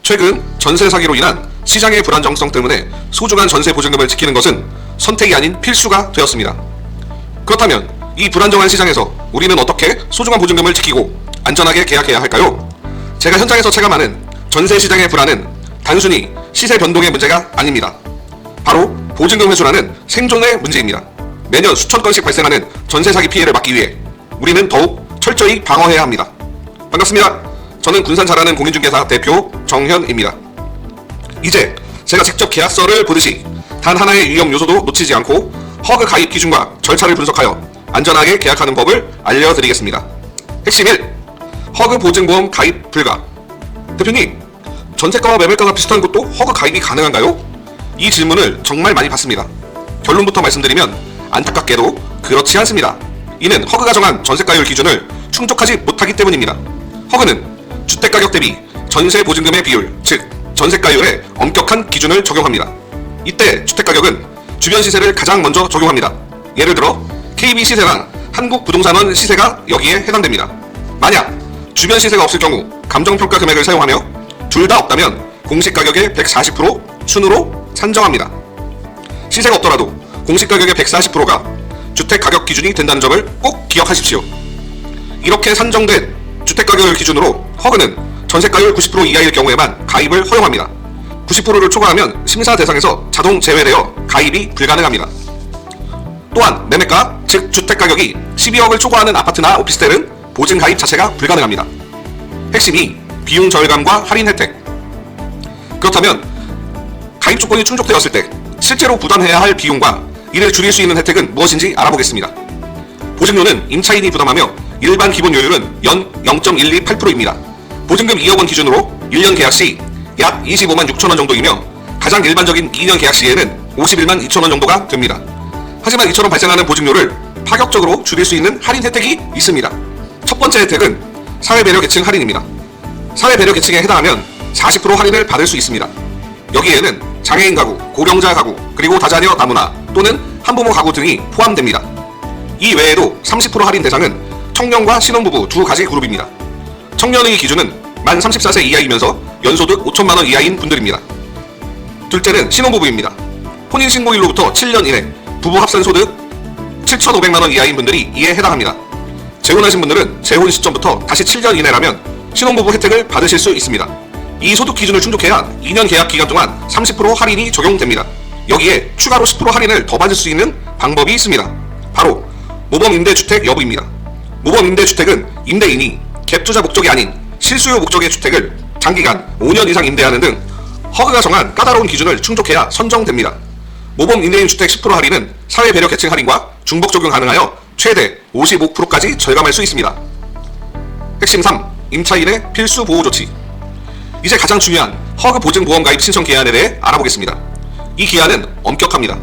최근 전세 사기로 인한 시장의 불안정성 때문에 소중한 전세 보증금을 지키는 것은 선택이 아닌 필수가 되었습니다. 그렇다면 이 불안정한 시장에서 우리는 어떻게 소중한 보증금을 지키고 안전하게 계약해야 할까요? 제가 현장에서 체감하는 전세 시장의 불안은 단순히 시세 변동의 문제가 아닙니다. 바로 보증금 회수라는 생존의 문제입니다. 매년 수천 건씩 발생하는 전세 사기 피해를 막기 위해 우리는 더욱 철저히 방어해야 합니다. 반갑습니다. 저는 군산 잘하는 공인중개사 대표 정현입니다. 이제 제가 직접 계약서를 보듯이 단 하나의 위험 요소도 놓치지 않고 허그 가입 기준과 절차를 분석하여 안전하게 계약하는 법을 알려드리겠습니다. 핵심 1. 허그 보증보험 가입 불가. 대표님, 전세가와 매매가가 비슷한 곳도 허그 가입이 가능한가요? 이 질문을 정말 많이 받습니다. 결론부터 말씀드리면 안타깝게도 그렇지 않습니다. 이는 허그가 정한 전세가율 기준을 충족하지 못하기 때문입니다. 허그는 주택가격 대비 전세 보증금의 비율, 즉 전세가율에 엄격한 기준을 적용합니다. 이때 주택가격은 주변 시세를 가장 먼저 적용합니다. 예를 들어 KB 시세랑 한국부동산원 시세가 여기에 해당됩니다. 만약 주변 시세가 없을 경우 감정평가 금액을 사용하며 둘 다 없다면 공시가격의 140% 순으로 산정합니다. 시세가 없더라도 공시가격의 140%가 주택가격 기준이 된다는 점을 꼭 기억하십시오. 이렇게 산정된 주택가격을 기준으로 허그는 전세가율 90% 이하일 경우에만 가입을 허용합니다. 90%를 초과하면 심사 대상에서 자동 제외되어 가입이 불가능합니다. 또한 매매가, 즉 주택가격이 12억을 초과하는 아파트나 오피스텔은 보증 가입 자체가 불가능합니다. 핵심 2. 비용 절감과 할인 혜택. 그렇다면 가입 조건이 충족되었을 때 실제로 부담해야 할 비용과 이를 줄일 수 있는 혜택은 무엇인지 알아보겠습니다. 보증료는 임차인이 부담하며 일반 기본료율은 연 0.128%입니다. 보증금 2억 원 기준으로 1년 계약 시 약 25만 6천 원 정도이며 가장 일반적인 2년 계약 시에는 51만 2천 원 정도가 됩니다. 하지만 이처럼 발생하는 보증료를 파격적으로 줄일 수 있는 할인 혜택이 있습니다. 첫 번째 혜택은 사회배려 계층 할인입니다. 사회배려 계층에 해당하면 40% 할인을 받을 수 있습니다. 여기에는 장애인 가구, 고령자 가구, 그리고 다자녀 다문화 또는 한부모 가구 등이 포함됩니다. 이 외에도 30% 할인 대상은 청년과 신혼부부 두 가지 그룹입니다. 청년의 기준은 만 34세 이하이면서 연소득 5천만 원 이하인 분들입니다. 둘째는 신혼부부입니다. 혼인신고일로부터 7년 이내 부부 합산 소득 7,500만 원 이하인 분들이 이에 해당합니다. 재혼하신 분들은 재혼 시점부터 다시 7년 이내라면 신혼부부 혜택을 받으실 수 있습니다. 이 소득 기준을 충족해야 2년 계약 기간 동안 30% 할인이 적용됩니다. 여기에 추가로 10% 할인을 더 받을 수 있는 방법이 있습니다. 바로 모범임대주택 여부입니다. 모범임대주택은 임대인이 갭투자 목적이 아닌 실수요 목적의 주택을 장기간 5년 이상 임대하는 등 허그가 정한 까다로운 기준을 충족해야 선정됩니다. 모범 임대인 주택 10% 할인은 사회배려 계층 할인과 중복 적용 가능하여 최대 55%까지 절감할 수 있습니다. 핵심 3. 임차인의 필수 보호 조치. 이제 가장 중요한 허그 보증보험 가입 신청 기한에 대해 알아보겠습니다. 이 기한은 엄격합니다.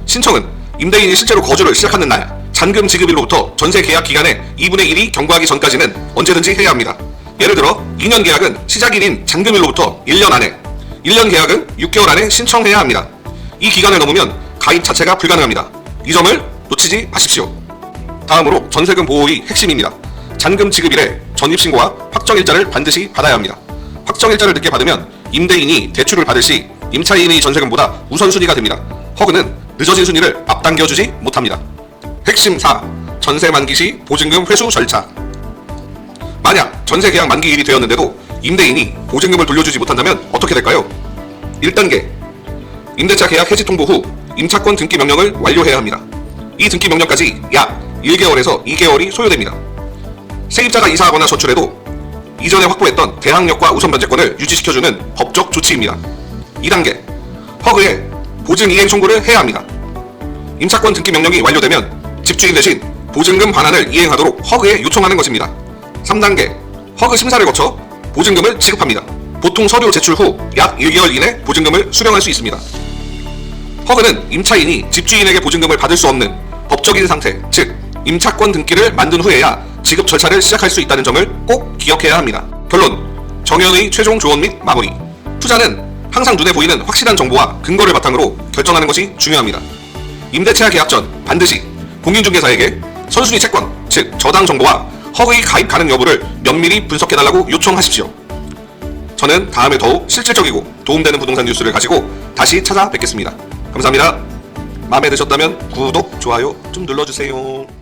신청은 임대인이 실제로 거주를 시작하는 날 잔금 지급일로부터 전세 계약 기간의 2분의 1이 경과하기 전까지는 언제든지 해야 합니다. 예를 들어 2년 계약은 시작일인 잔금일로부터 1년 안에, 1년 계약은 6개월 안에 신청해야 합니다. 이 기간을 넘으면 가입 자체가 불가능합니다. 이 점을 놓치지 마십시오. 다음으로 전세금 보호의 핵심입니다. 잔금 지급일에 전입신고와 확정일자를 반드시 받아야 합니다. 확정일자를 늦게 받으면 임대인이 대출을 받을 시 임차인의 전세금보다 우선순위가 됩니다. 허그는 늦어진 순위를 앞당겨주지 못합니다. 핵심 4. 전세 만기 시 보증금 회수 절차. 만약 전세 계약 만기일이 되었는데도 임대인이 보증금을 돌려주지 못한다면 어떻게 될까요? 1단계. 임대차 계약 해지 통보 후 임차권 등기 명령을 완료해야 합니다. 이 등기 명령까지 약 1개월에서 2개월이 소요됩니다. 세입자가 이사하거나 저출해도 이전에 확보했던 대항력과 우선 변제권을 유지시켜주는 법적 조치입니다. 2단계. 허그에 보증 이행 청구를 해야 합니다. 임차권 등기 명령이 완료되면 집주인 대신 보증금 반환을 이행하도록 허그에 요청하는 것입니다. 3단계. 허그 심사를 거쳐 보증금을 지급합니다. 보통 서류 제출 후 약 1개월 이내 보증금을 수령할 수 있습니다. 허그는 임차인이 집주인에게 보증금을 받을 수 없는 법적인 상태, 즉 임차권 등기를 만든 후에야 지급 절차를 시작할 수 있다는 점을 꼭 기억해야 합니다. 결론. 정현의 최종 조언 및 마무리. 투자는 항상 눈에 보이는 확실한 정보와 근거를 바탕으로 결정하는 것이 중요합니다. 임대차 계약 전 반드시 공인중개사에게 선순위 채권, 즉 저당 정보와 허그의 가입 가능 여부를 면밀히 분석해달라고 요청하십시오. 저는 다음에 더욱 실질적이고 도움되는 부동산 뉴스를 가지고 다시 찾아뵙겠습니다. 감사합니다. 마음에 드셨다면 구독, 좋아요 좀 눌러주세요.